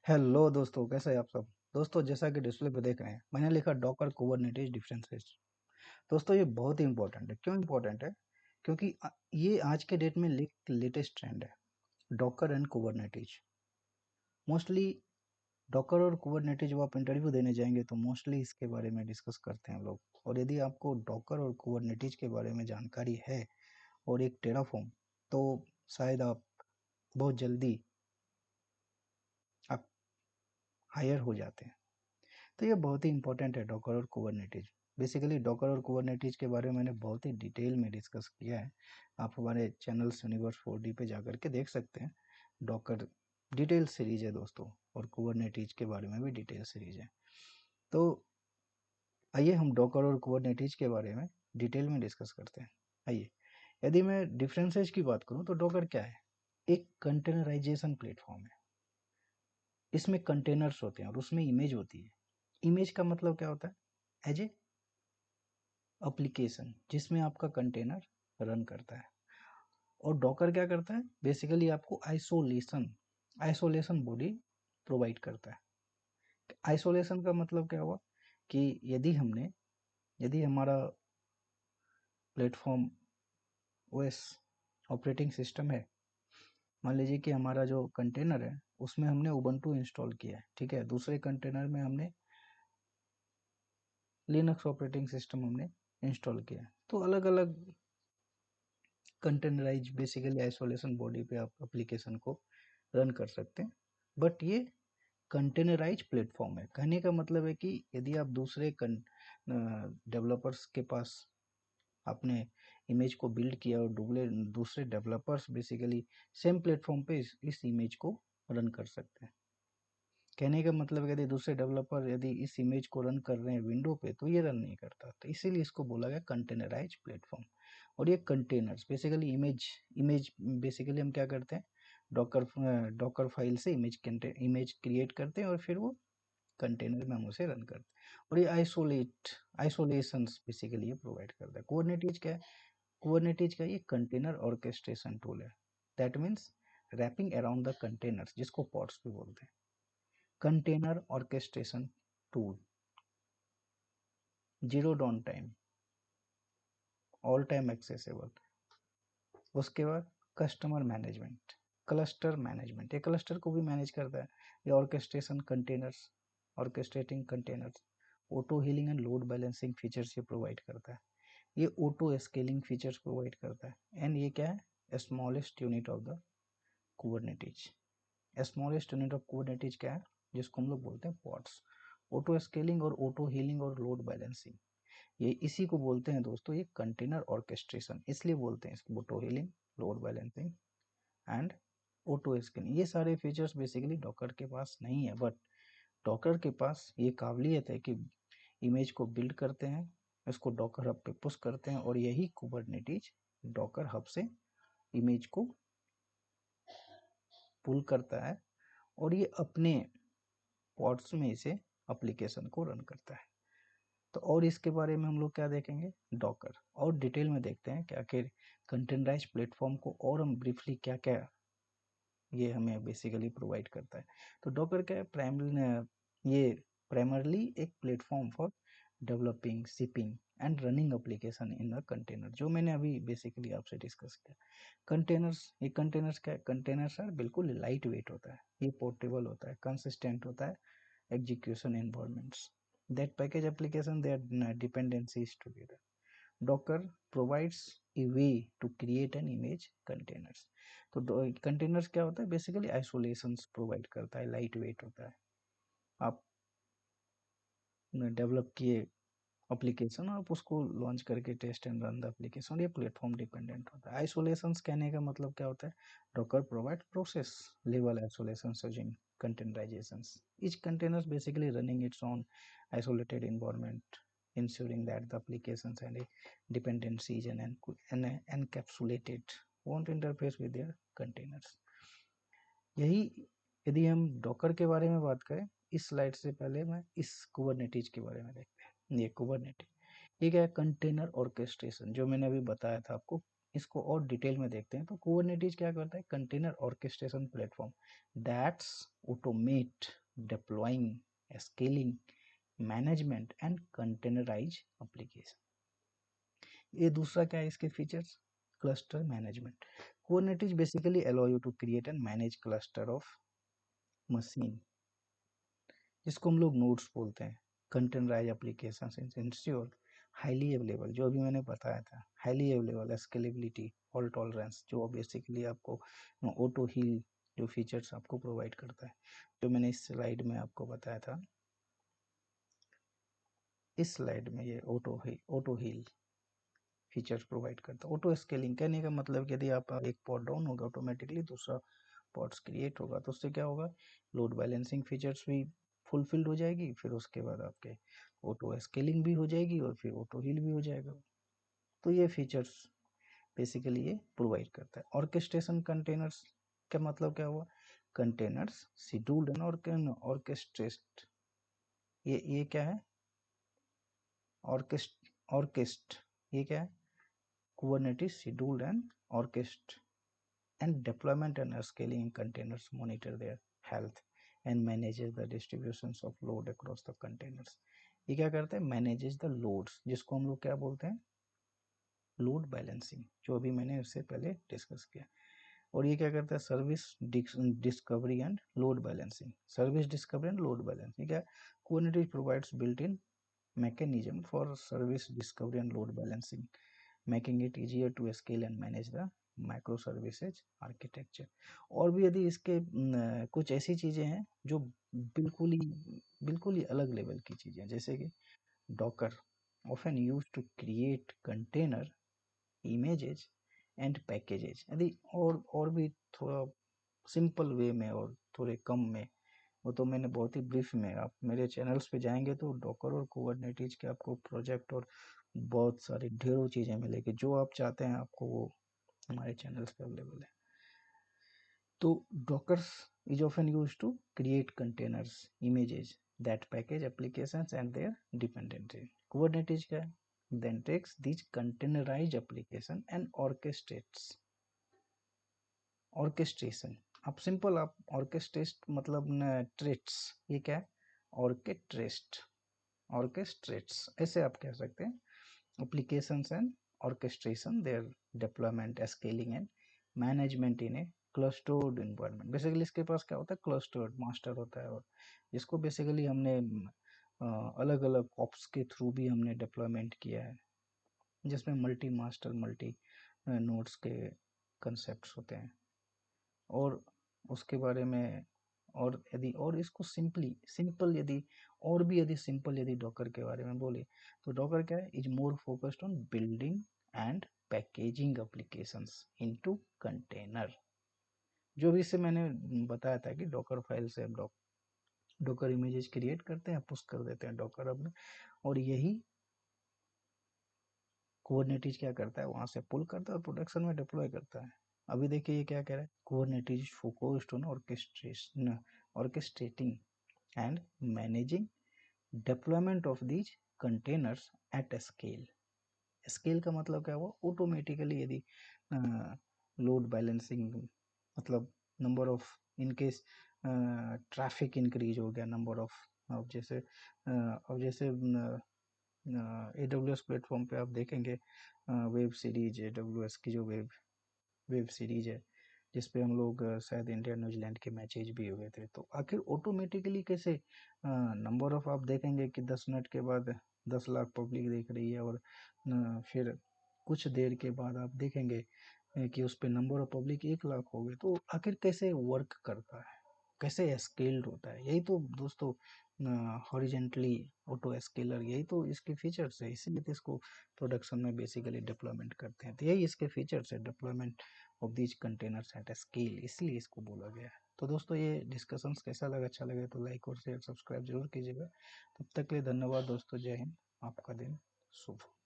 Hello दोस्तों, कैसे हैं आप सब। दोस्तों, जैसा कि डिस्प्ले पे देख रहे हैं, मैंने लिखा डॉकर कुबरनेटिस डिफरेंसेस। दोस्तों, ये बहुत ही इंपॉर्टेंट है। क्यों इंपॉर्टेंट है? क्योंकि ये आज के डेट में लेटेस्ट ट्रेंड है, Docker and Kubernetes. Mostly Docker और कुबरनेटिस जब आप इंटरव्यू देने जाएंगे तो मोस्टली इसके बारे में डिस्कस करते हैं लोग। और यदि आपको डॉकर और कुबरनेटिस के बारे में जानकारी है और एक टेराफॉर्म, तो शायद आप बहुत जल्दी आप हायर हो जाते हैं। तो ये बहुत ही इंपॉर्टेंट है, डॉकर और कुबरनेटिज। बेसिकली डॉकर और कुबरनेटिज के बारे में मैंने बहुत ही डिटेल में डिस्कस किया है। आप हमारे चैनल यूनिवर्स 4D पे जाकर के देख सकते हैं। डॉकर डिटेल सीरीज है दोस्तों, और कुबरनेटिज के बारे में भी डिटेल सीरीज है। तो आइए हम डॉकर और कुबरनेटिज के बारे में डिटेल में डिस्कस करते हैं। आइए, यदि मैं डिफरेंसेस की बात करूं तो डॉकर क्या है? एक कंटेनराइजेशन प्लेटफॉर्म है। इसमें कंटेनर्स होते हैं और उसमें इमेज होती है। इमेज का मतलब क्या होता है? एज ए एप्लीकेशन जिसमें आपका कंटेनर रन करता है। और डॉकर क्या करता है? बेसिकली आपको आइसोलेशन बॉडी प्रोवाइड करता है। आइसोलेशन का मतलब क्या हुआ कि यदि हमारा प्लेटफॉर्म ओएस ऑपरेटिंग सिस्टम है, मान लीजिए कि हमारा जो कंटेनर है उसमें हमने उबंटू इंस्टॉल किया है, ठीक है। दूसरे कंटेनर में हमने लिनक्स ऑपरेटिंग सिस्टम हमने इंस्टॉल किया है। तो अलग अलग कंटेनराइज बेसिकली आइसोलेशन बॉडी पे आप एप्लीकेशन को रन कर सकते हैं। बट ये कंटेनराइज प्लेटफॉर्म है। कहने का मतलब है कि यदि आप दूसरे डेवलपर्स के पास आपने इमेज को बिल्ड किया और दूसरे डेवलपर्स बेसिकली सेम प्लेटफॉर्म पे इस इमेज को रन कर सकते हैं। कहने का मतलब यदि दूसरे डेवलपर यदि इस इमेज को रन कर रहे हैं विंडो पे, तो ये रन नहीं करता। तो इसीलिए इसको बोला गया कंटेनराइज प्लेटफॉर्म। और ये containers basically image image basically हम क्या करते हैं? डॉकर डॉकर फाइल से इमेज क्रिएट करते हैं और फिर वो कंटेनर में हम उसे रन करते हैं। और ये आइसोलेशंस बेसिकली ये प्रोवाइड करता है। कुबरनेटिज क्या है? कुबरनेटिज का ये कंटेनर ऑर्केस्ट्रेशन टूल है। That means wrapping around the containers, जिसको पॉड्स भी बोलते हैं। Container orchestration tool, zero down time, all time accessible. उसके बाद कस्टमर मैनेजमेंट, क्लस्टर मैनेजमेंट, ये क्लस्टर को भी मैनेज करता है। ये orchestration containers, orchestrating containers, auto healing and load balancing features ये प्रोवाइड करता है। ये ऑटो स्केलिंग फीचर्स प्रोवाइड करता है। एंड ये क्या है? Smallest unit of the Kubernetes. Smallest unit of Kubernetes क्या है? जिसको हम लोग बोलते हैं पॉड्स। ऑटो स्केलिंग और ऑटो हीलिंग और लोड बैलेंसिंग, ये इसी को बोलते हैं दोस्तों ये कंटेनर ऑर्केस्ट्रेशन। इसलिए बोलते हैं इसको auto healing, load balancing and auto scaling. ये सारे फीचर्स बेसिकली डॉकर के पास नहीं है, बट डॉकर के पास ये काबिलियत है कि इमेज को बिल्ड करते हैं, इसको डॉकर हब पे पुश करते हैं, और यही कुबरनेटिज डॉकर हब से इमेज को पुल करता है और ये अपने पॉड्स में इसे एप्लीकेशन को रन करता है। तो और इसके बारे में हम लोग क्या देखेंगे? डॉकर और डिटेल में देखते हैं कि आखिर कंटेनराइज प्लेटफॉर्म को और हम ब्रीफली क्या क्या ये हमें बेसिकली प्रोवाइड करता है। तो डॉकर क्या है? प्राइमरली एक platform for developing, shipping and running application in a container, जो मैंने अभी बेसिकली आपसे डिस्कस किया। कंटेनर्स क्या है? कंटेनर्स है बिल्कुल लाइट वेट होता है, ये पोर्टेबल होता है, कंसिस्टेंट होता है execution environments that package application their dependencies together. Docker provides a way to create an image containers. तो कंटेनर्स क्या होता है? बेसिकली आइसोलेशंस प्रोवाइड करता है, लाइट वेट होता है। आप डेवलप किए एप्लीकेशन, आप उसको लॉन्च करके test and run the application, ये प्लेटफॉर्म डिपेंडेंट होता है। आइसोलेशंस कहने का मतलब क्या होता है? Docker provide process level isolation using containerizations. Each container is basically running its own isolated environment, ensuring that the applications and dependencies and encapsulated won't interface with their containers. यही, यदि हम डॉकर के बारे में बात करें, इस स्लाइड से पहले मैं इस कुबरनेटिज के बारे में देखते हैं। ये कुबरनेटिज ये क्या है? कंटेनर ऑर्केस्ट्रेशन, जो मैंने अभी बताया था आपको, इसको और डिटेल में देखते हैं तो कुबरनेटिस क्या करता है, container orchestration platform that's automate deploying, scaling, management and containerize application. ये दूसरा क्या है इसके features, cluster management. Kubernetes basically allow you to create and manage cluster of machine, जिसको हम लोग नोड्स बोलते हैं, containerize application ensure highly available, जो अभी मैंने बताया था, highly available, scalability, fault tolerance, जो बेसिकली आपको ऑटो हील जो फीचर्स आपको प्रोवाइड करता है, जो मैंने इस स्लाइड में आपको बताया था, इस स्लाइड में ये ऑटो हील फीचर्स प्रोवाइड करता है। ऑटो स्केलिंग कहने का मतलब कि यदि आप एक पॉट डाउन होगा ऑटोमेटिकली दूसरा पॉट्स क्रिएट होगा, तो उससे क्या होगा, लोड बैलेंसिंग फीचर्स भी फुलफिल्ड हो जाएगी, फिर उसके बाद आपके ऑटो स्केलिंग भी हो जाएगी और फिर ऑटो हील भी हो जाएगा। तो ये फीचर्स बेसिकली ये प्रोवाइड करता है। ऑर्केस्ट्रेशन कंटेनर्स का मतलब क्या हुआ, कंटेनर्स शेड्यूल्ड एंड ऑर्केस्ट्रेट, ये क्या है, ऑर्केस्ट ये क्या है, Kubernetes scheduled and orchestrate and deployment and scaling containers, monitor their health and manages the distributions of load across the containers। ये क्या करता है, manages the loads, जिसको हम लोग क्या बोलते हैं, लोड बैलेंसिंग, जो अभी मैंने इससे पहले डिस्कस किया। और ये क्या करता है, service discovery and load balancing, service discovery and load balancing क्या, Kubernetes provides built-in mechanism for service discovery and load balancing, making it easier to scale and manage the microservices architecture। और भी यदि इसके कुछ ऐसी चीज़ें हैं जो बिल्कुल ही अलग लेवल की चीज़ें हैं, जैसे कि Docker often used to create container images and packages। यदि और भी थोड़ा सिंपल वे में और थोड़े कम में, वो तो मैंने बहुत ही ब्रीफ में, आप मेरे चैनल्स पे जाएंगे तो डॉकर और कुबरनेटिस के आपको प्रोजेक्ट और बहुत सारी ढेरों चीज़ें मिलेगी, जो आप चाहते हैं आपको वो हमारे चैनल्स पे अवेलेबल है। तो Dockers is often use to create containers, images that package applications and their dependency. Kubernetes क्या है, then takes these containerized application and orchestration। आप सिंपल आप ऑर्केस्ट्रेट मतलब ट्रेट्स, ये क्या है, ऑर्केस्ट्रेट्स ऐसे आप कह सकते हैं, applications and orchestration, their deployment, scaling and management in a clustered environment। Basically इसके पास क्या होता है, क्लस्टर्ड मास्टर होता है, और जिसको बेसिकली हमने अलग अलग ऑप्स के थ्रू भी हमने डिप्लॉयमेंट किया है, जिसमें मल्टी मास्टर मल्टी नोड्स के कंसेप्ट होते हैं। और उसके बारे में और यदि और इसको सिंपल यदि सिंपल यदि डॉकर के बारे में बोले तो डॉकर क्या है, is more focused on building and packaging applications into container. जो भी इससे मैंने बताया था कि डॉकर फाइल से हम डॉकर इमेजेस क्रिएट करते हैं, पुश कर देते हैं डॉकर अब में, और यही कुबरनेटिस क्या करता है, वहां से पुल करता है और प्रोडक्शन में डिप्लॉय करता है। अभी देखिए ये क्या कह रहा है, Kubernetes focused on orchestrating and managing deployment of these containers at scale. Scale का मतलब क्या हुआ, ऑटोमेटिकली यदि लोड बैलेंसिंग मतलब number of in case traffic increase हो गया, नंबर ऑफ, अब जैसे AWS प्लेटफॉर्म पे आप देखेंगे वेब सीरीज, AWS की जो वेब सीरीज है, जिसपे हम लोग शायद इंडिया न्यूजीलैंड के मैचेज भी हुए थे, तो आखिर ऑटोमेटिकली कैसे नंबर ऑफ, आप देखेंगे कि 10 मिनट के बाद 10 लाख पब्लिक देख रही है, और फिर कुछ देर के बाद आप देखेंगे कि उस पर नंबर ऑफ पब्लिक 1 लाख हो गए, तो आखिर कैसे वर्क करता है, कैसे स्केल्ड होता है, यही तो दोस्तों हॉरिजेंटली ऑटो स्केलर, यही तो इसके फीचर्स है, इसीलिए तो इसको प्रोडक्शन में बेसिकली डिप्लॉयमेंट करते हैं, तो यही इसके फीचर्स है, deployment of these containers at scale, इसलिए इसको बोला गया है। तो दोस्तों ये डिस्कशंस कैसा लगा, अच्छा लगे तो लाइक और शेयर सब्सक्राइब जरूर कीजिएगा। तब तक के लिए धन्यवाद दोस्तों, जय हिंद, आपका दिन शुभ हो।